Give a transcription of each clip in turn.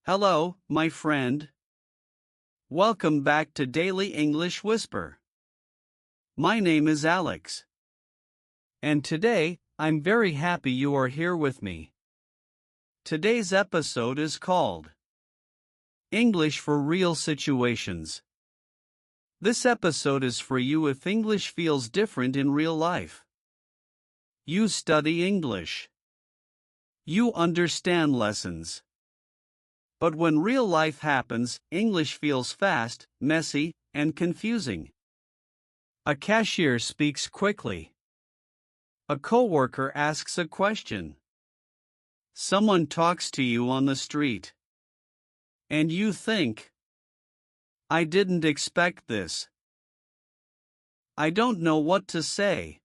Hello, my friend. Welcome back to Daily English Whisper. My name is Alex. And today, I'm very happy you are here with me. Today's episode is called English for Real Situations. This episode is for you if English feels different in real life. You study English. You understand lessons. But when real life happens, English feels fast, messy, and confusing. A cashier speaks quickly. A coworker asks a question. Someone talks to you on the street. And you think, I didn't expect this. I don't know what to say.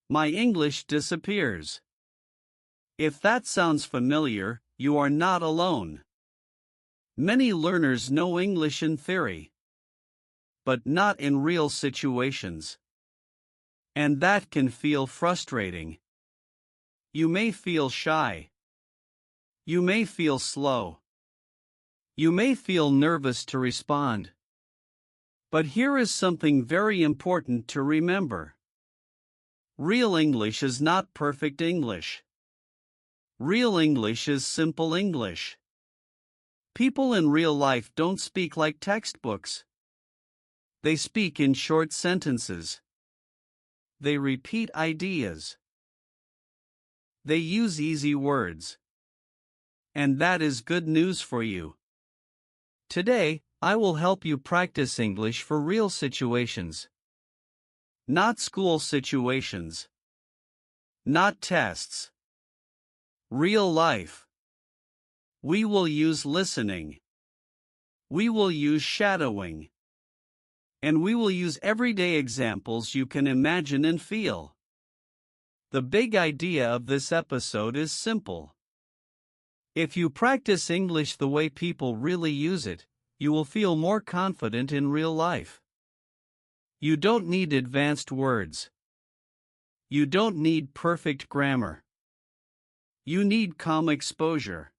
My English disappears. If that sounds familiar, you are not alone. Many learners know English in theory, but not in real situations. And that can feel frustrating. You may feel shy. You may feel slow. You may feel nervous to respond. But here is something very important to remember. Real English is not perfect English. Real English is simple English. People in real life don't speak like textbooks. They speak in short sentences. They repeat ideas. They use easy words. And that is good news for you. Today, I will help you practice English for real situations. Not school situations. Not tests. Real life. We will use listening. We will use shadowing. And we will use everyday examples you can imagine and feel. The big idea of this episode is simple. If you practice English the way people really use it, you will feel more confident in real life. You don't need advanced words. You don't need perfect grammar. You need calm exposure,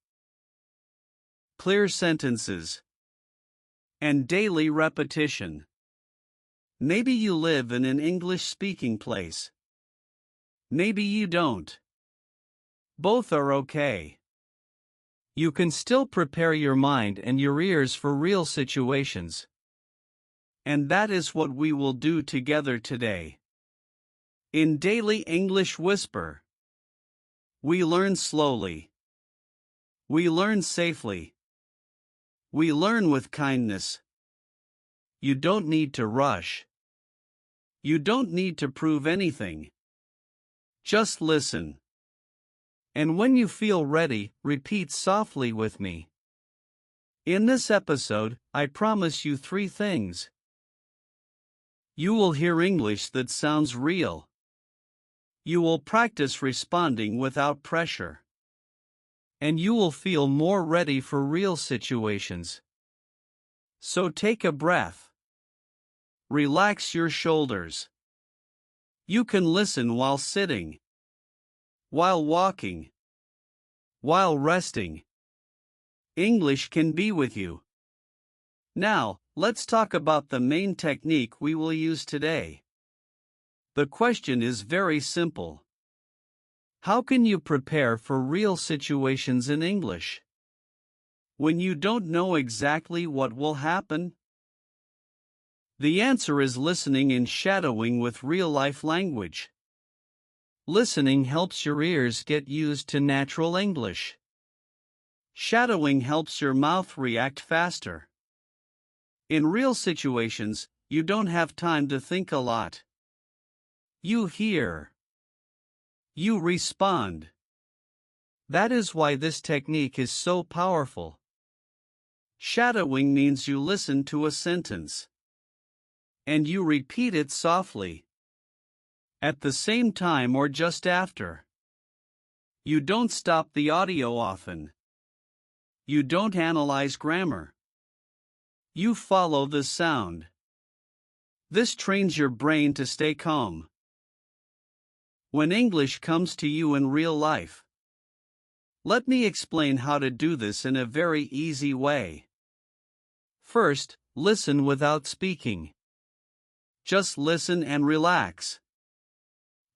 clear sentences, and daily repetition. Maybe you live in an English-speaking place. Maybe you don't. Both are okay. You can still prepare your mind and your ears for real situations. And that is what we will do together today. In Daily English Whisper, we learn slowly. We learn safely. We learn with kindness. You don't need to rush. You don't need to prove anything. Just listen. And when you feel ready, repeat softly with me. In this episode, I promise you 3 things. You will hear English that sounds real. You will practice responding without pressure. And you will feel more ready for real situations. So take a breath. Relax your shoulders. You can listen while sitting, while walking, while resting. English can be with you. Now, let's talk about the main technique we will use today. The question is very simple. How can you prepare for real situations in English? When you don't know exactly what will happen? The answer is listening and shadowing with real-life language. Listening helps your ears get used to natural English. Shadowing helps your mouth react faster. In real situations, you don't have time to think a lot. You hear. You respond. That is why this technique is so powerful. Shadowing means you listen to a sentence. And you repeat it softly. At the same time or just after. You don't stop the audio often. You don't analyze grammar. You follow the sound. This trains your brain to stay calm. When English comes to you in real life, Let me explain how to do this in a very easy way. First, listen without speaking. Just listen and relax.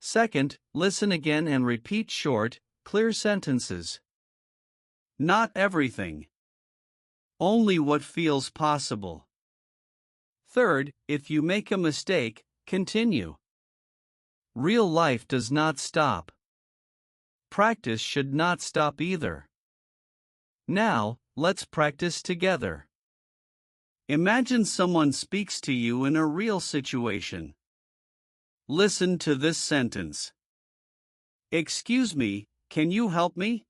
Second, listen again and repeat short, clear sentences. Not everything. Only what feels possible. Third, if you make a mistake, continue. Real life does not stop. Practice should not stop either. Now, let's practice together. Imagine someone speaks to you in a real situation. Listen to this sentence. Excuse me, can you help me?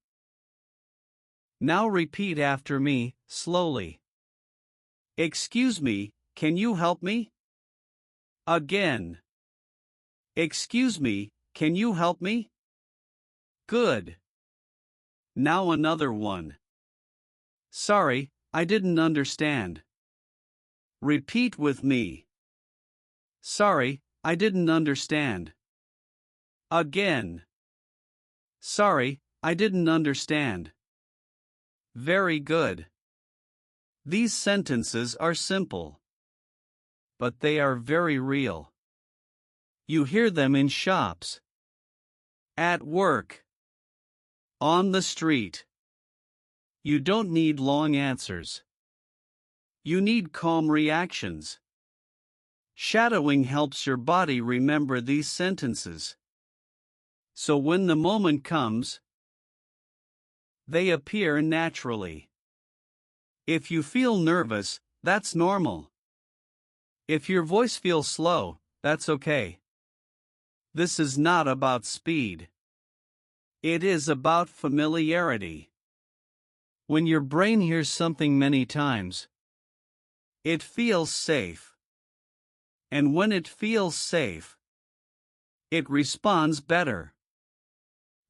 Now repeat after me, slowly. Excuse me, can you help me? Again. Excuse me, can you help me? Good. Now another one. Sorry, I didn't understand. Repeat with me. Sorry, I didn't understand. Again. Sorry, I didn't understand. Very good. These sentences are simple, but they are very real. You hear them in shops, at work, on the street. You don't need long answers. You need calm reactions. Shadowing helps your body remember these sentences. So when the moment comes, they appear naturally. If you feel nervous, that's normal. If your voice feels slow, that's okay. This is not about speed. It is about familiarity. When your brain hears something many times, it feels safe. And when it feels safe, it responds better.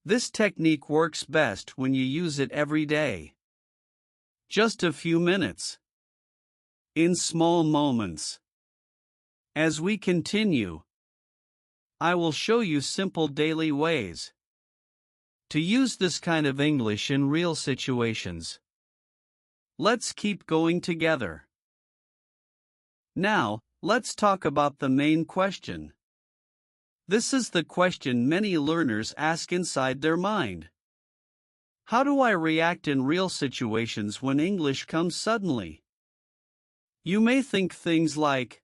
This technique works best when you use it every day. Just a few minutes. In small moments. As we continue, I will show you simple daily ways to use this kind of English in real situations. Let's keep going together. Now, let's talk about the main question. This is the question many learners ask inside their mind. How do I react in real situations when English comes suddenly? You may think things like,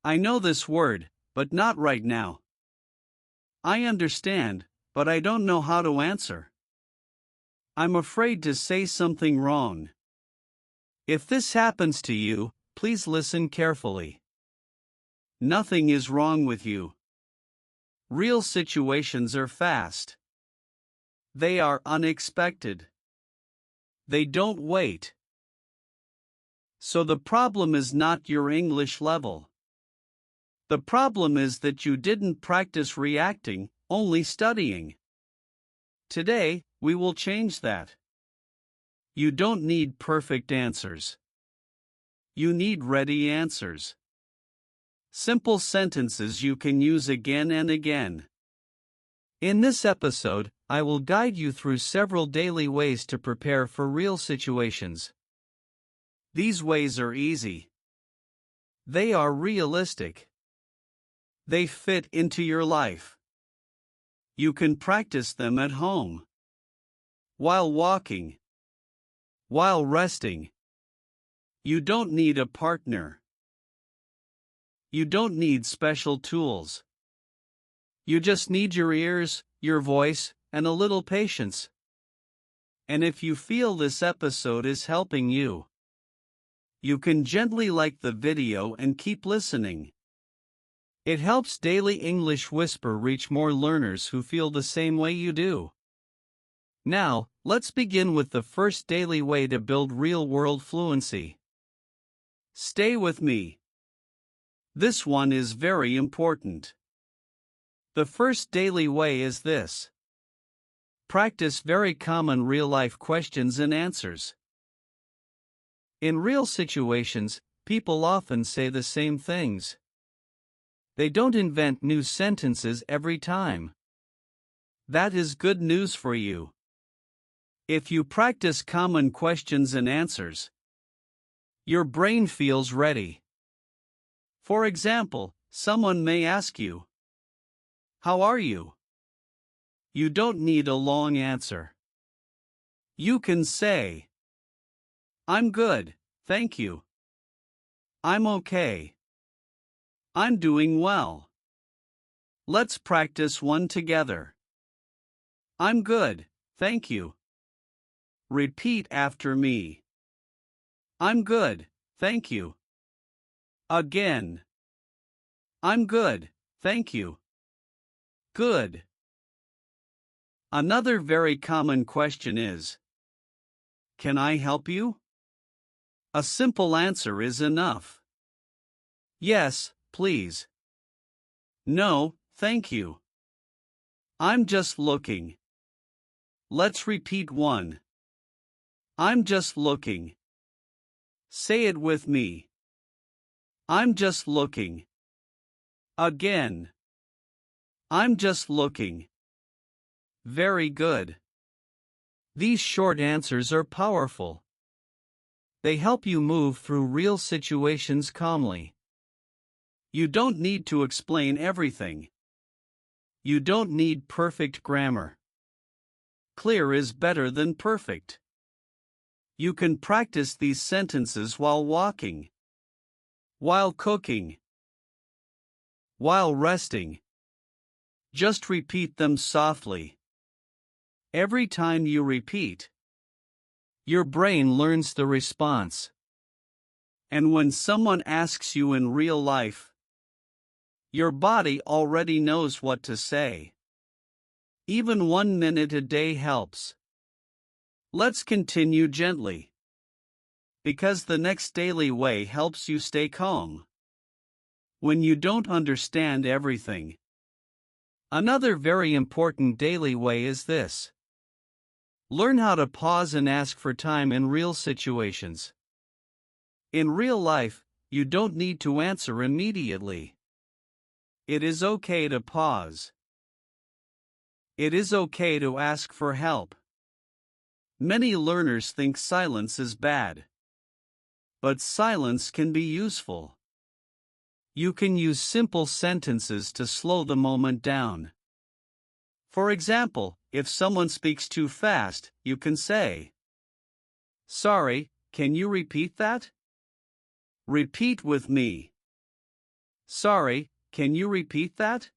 I know this word, but not right now. I understand, but I don't know how to answer. I'm afraid to say something wrong. If this happens to you, please listen carefully. Nothing is wrong with you. Real situations are fast. They are unexpected. They don't wait. So the problem is not your English level. The problem is that you didn't practice reacting, only studying. Today, we will change that. You don't need perfect answers. You need ready answers. Simple sentences you can use again and again. In this episode, I will guide you through several daily ways to prepare for real situations. These ways are easy. They are realistic. They fit into your life. You can practice them at home, while walking, while resting. You don't need a partner. You don't need special tools. You just need your ears, your voice, and a little patience. And if you feel this episode is helping you, you can gently like the video and keep listening. It helps Daily English Whisper reach more learners who feel the same way you do. Now, let's begin with the first daily way to build real-world fluency. Stay with me. This one is very important. The first daily way is this. Practice very common real-life questions and answers. In real situations, people often say the same things. They don't invent new sentences every time. That is good news for you. If you practice common questions and answers, your brain feels ready. For example, someone may ask you, "How are you?" You don't need a long answer. You can say, "I'm good, thank you." "I'm okay." "I'm doing well." Let's practice one together. "I'm good, thank you." Repeat after me. "I'm good, thank you." Again. "I'm good, thank you." Good. Another very common question is, "Can I help you?" A simple answer is enough. Yes, please. No, thank you. I'm just looking. Let's repeat one. I'm just looking. Say it with me. I'm just looking. Again. I'm just looking. Very good. These short answers are powerful. They help you move through real situations calmly. You don't need to explain everything. You don't need perfect grammar. Clear is better than perfect. You can practice these sentences while walking, while cooking, while resting. Just repeat them softly. Every time you repeat, your brain learns the response. And when someone asks you in real life, your body already knows what to say. Even 1 minute a day helps. Let's continue gently. Because the next daily way helps you stay calm when you don't understand everything. Another very important daily way is this. Learn how to pause and ask for time in real situations. In real life, you don't need to answer immediately. It is okay to pause. It is okay to ask for help. Many learners think silence is bad. But silence can be useful. You can use simple sentences to slow the moment down. For example, if someone speaks too fast, you can say, "Sorry, can you repeat that?" Repeat with me. "Sorry, can you repeat that?"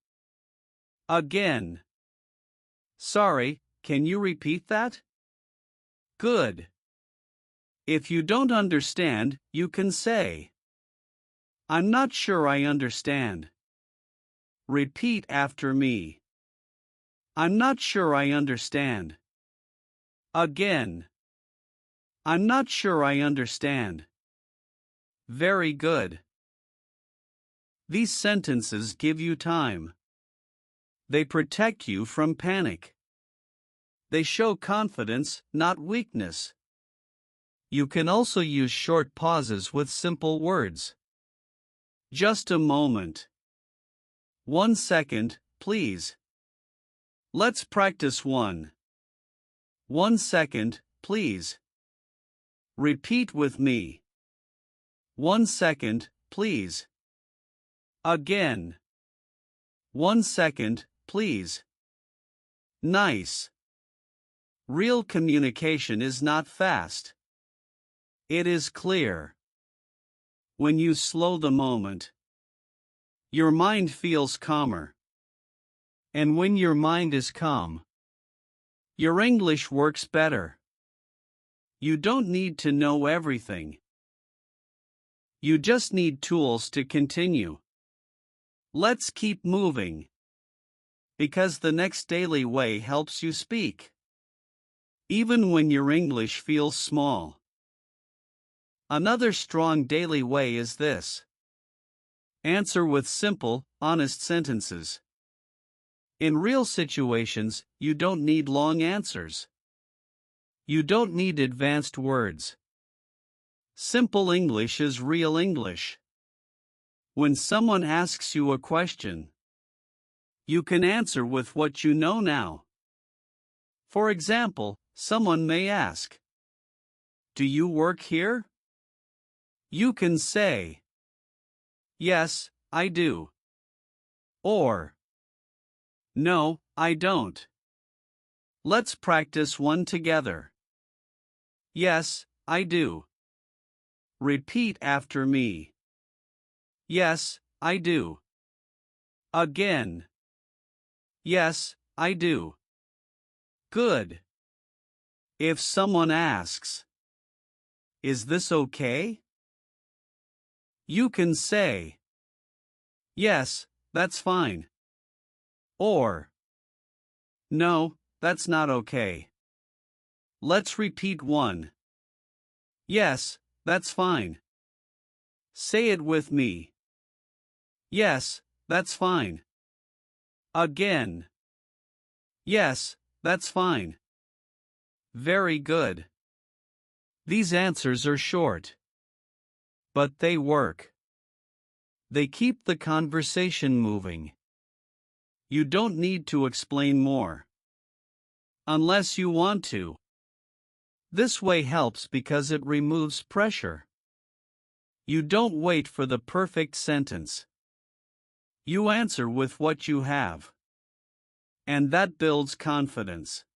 Again. "Sorry, can you repeat that?" Good. If you don't understand, you can say, "I'm not sure I understand." Repeat after me. "I'm not sure I understand." Again. "I'm not sure I understand." Very good. These sentences give you time. They protect you from panic. They show confidence, not weakness. You can also use short pauses with simple words. Just a moment. 1 second, please. Let's practice one. 1 second, please. Repeat with me. 1 second, please. Again. 1 second, please. Nice. Real communication is not fast. It is clear. When you slow the moment, your mind feels calmer. And when your mind is calm, your English works better. You don't need to know everything. You just need tools to continue. Let's keep moving. Because the next daily way helps you speak, even when your English feels small. Another strong daily way is this. Answer with simple, honest sentences. In real situations, you don't need long answers. You don't need advanced words. Simple English is real English. When someone asks you a question, you can answer with what you know now. For example, someone may ask, "Do you work here?" You can say, "Yes, I do." Or, "No, I don't." Let's practice one together. Yes, I do. Repeat after me. Yes, I do. Again. Yes, I do. Good. If someone asks, "Is this okay?" You can say, "Yes, that's fine." Or, "No, that's not okay." Let's repeat one. Yes, that's fine. Say it with me. Yes, that's fine. Again. Yes, that's fine. Very good. These answers are short, but they work. They keep the conversation moving. You don't need to explain more. Unless you want to. This way helps because it removes pressure. You don't wait for the perfect sentence. You answer with what you have. And that builds confidence.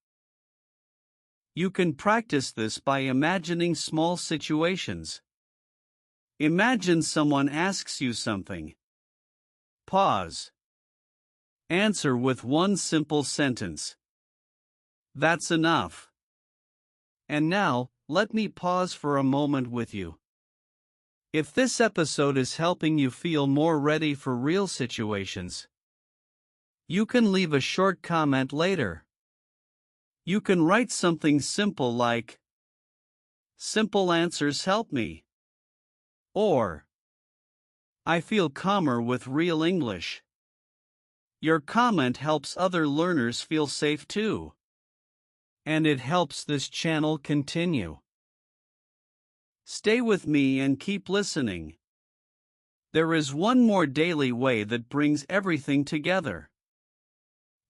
You can practice this by imagining small situations. Imagine someone asks you something. Pause. Answer with one simple sentence. That's enough. And now, let me pause for a moment with you. If this episode is helping you feel more ready for real situations, you can leave a short comment later. You can write something simple like, "Simple answers help me." Or, "I feel calmer with real English." Your comment helps other learners feel safe too. And it helps this channel continue. Stay with me and keep listening. There is one more daily way that brings everything together.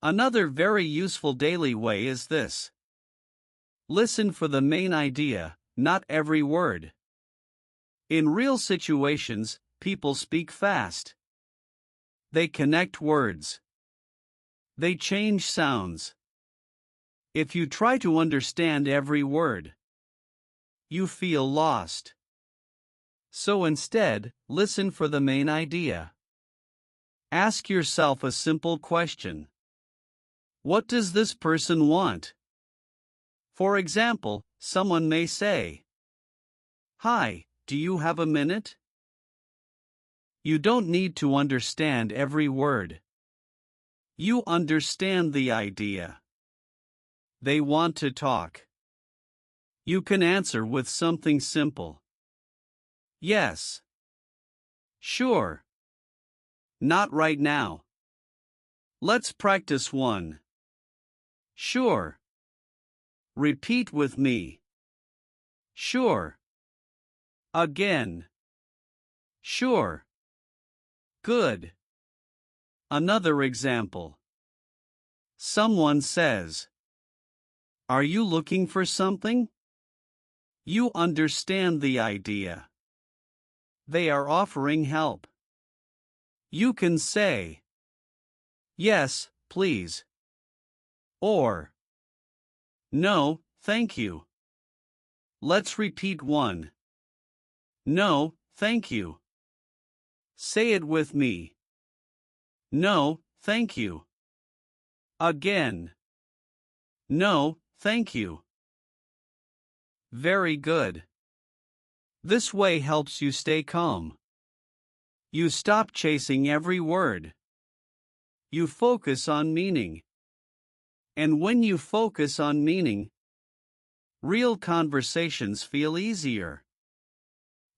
Another very useful daily way is this. Listen for the main idea, not every word. In real situations, people speak fast. They connect words. They change sounds. If you try to understand every word, you feel lost. So instead, listen for the main idea. Ask yourself a simple question. What does this person want? For example, someone may say, "Hi, do you have a minute?" You don't need to understand every word. You understand the idea. They want to talk. You can answer with something simple. Yes. Sure. Not right now. Let's practice one. Sure. Repeat with me. Sure. Again. Sure. Good. Another example. Someone says, "Are you looking for something?" You understand the idea. They are offering help. You can say, "Yes, please." Or, "No, thank you." Let's repeat one. No, thank you. Say it with me. No, thank you. Again. No, thank you. Very good. This way helps you stay calm. You stop chasing every word. You focus on meaning. And when you focus on meaning, real conversations feel easier.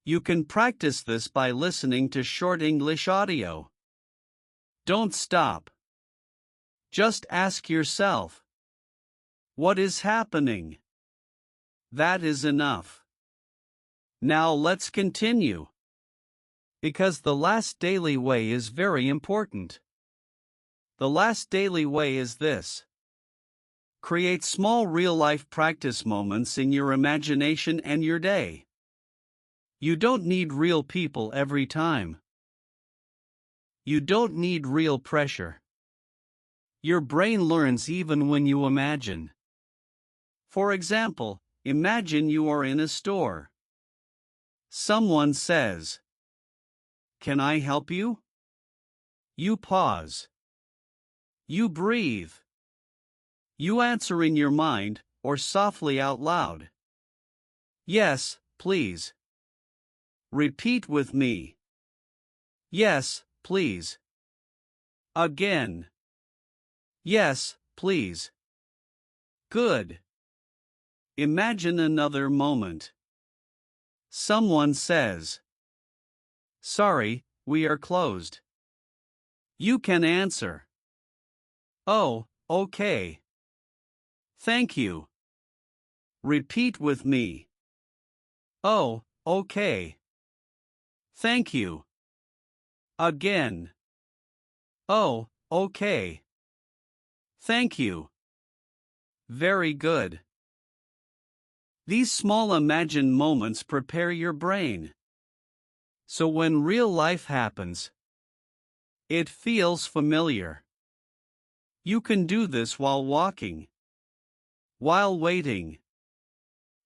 You can practice this by listening to short English audio. Don't stop. Just ask yourself, what is happening? That is enough. Now let's continue. Because the last daily way is very important. The last daily way is this. Create small real-life practice moments in your imagination and your day. You don't need real people every time. You don't need real pressure. Your brain learns even when you imagine. For example, imagine you are in a store. Someone says, "Can I help you?" You pause. You breathe. You answer in your mind, or softly out loud. "Yes, please." Repeat with me. "Yes, please." Again. "Yes, please." Good. Imagine another moment. Someone says, "Sorry, we are closed." You can answer, "Oh, okay. Thank you." Repeat with me. "Oh, okay. Thank you." Again. "Oh, okay. Thank you." Very good. These small imagined moments prepare your brain. So when real life happens, it feels familiar. You can do this while walking, while waiting,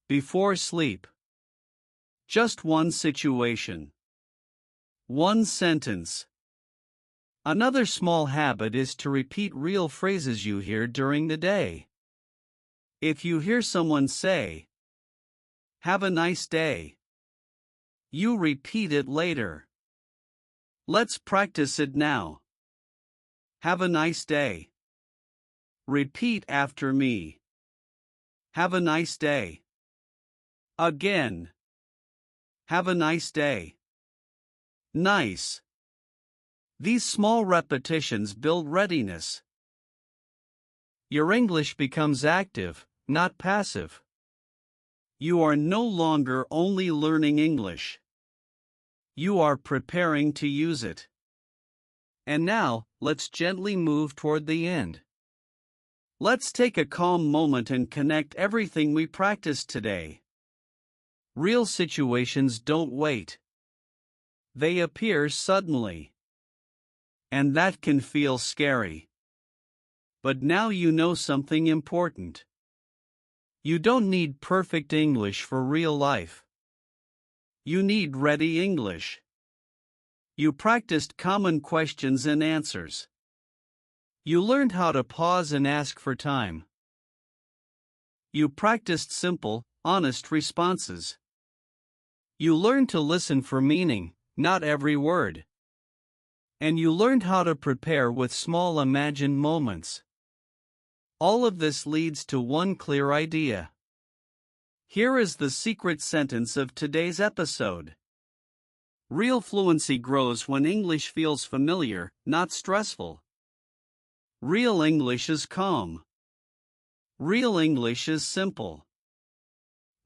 before sleep. Just one situation. One sentence. Another small habit is to repeat real phrases you hear during the day. If you hear someone say, "Have a nice day," you repeat it later. Let's practice it now. Have a nice day. Repeat after me. Have a nice day. Again. Have a nice day. Nice. These small repetitions build readiness. Your English becomes active, not passive. You are no longer only learning English. You are preparing to use it. And now, let's gently move toward the end. Let's take a calm moment and connect everything we practiced today. Real situations don't wait. They appear suddenly. And that can feel scary. But now you know something important. You don't need perfect English for real life. You need ready English. You practiced common questions and answers. You learned how to pause and ask for time. You practiced simple, honest responses. You learned to listen for meaning, not every word. And you learned how to prepare with small imagined moments. All of this leads to one clear idea. Here is the secret sentence of today's episode. Real fluency grows when English feels familiar, not stressful. Real English is calm. Real English is simple.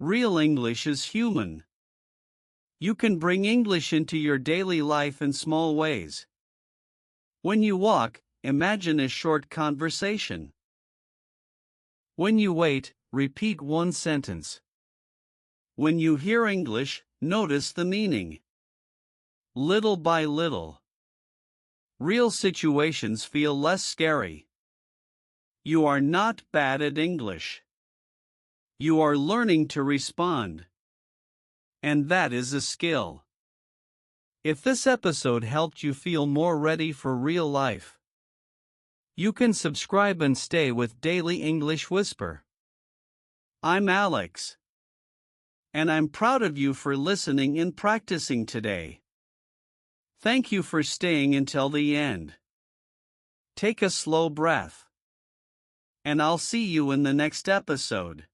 Real English is human. You can bring English into your daily life in small ways. When you walk, imagine a short conversation. When you wait, repeat one sentence. When you hear English, notice the meaning. Little by little, real situations feel less scary. You are not bad at English. You are learning to respond. And that is a skill. If this episode helped you feel more ready for real life, you can subscribe and stay with Daily English Whisper. I'm Alex. And I'm proud of you for listening and practicing today. Thank you for staying until the end. Take a slow breath. And I'll see you in the next episode.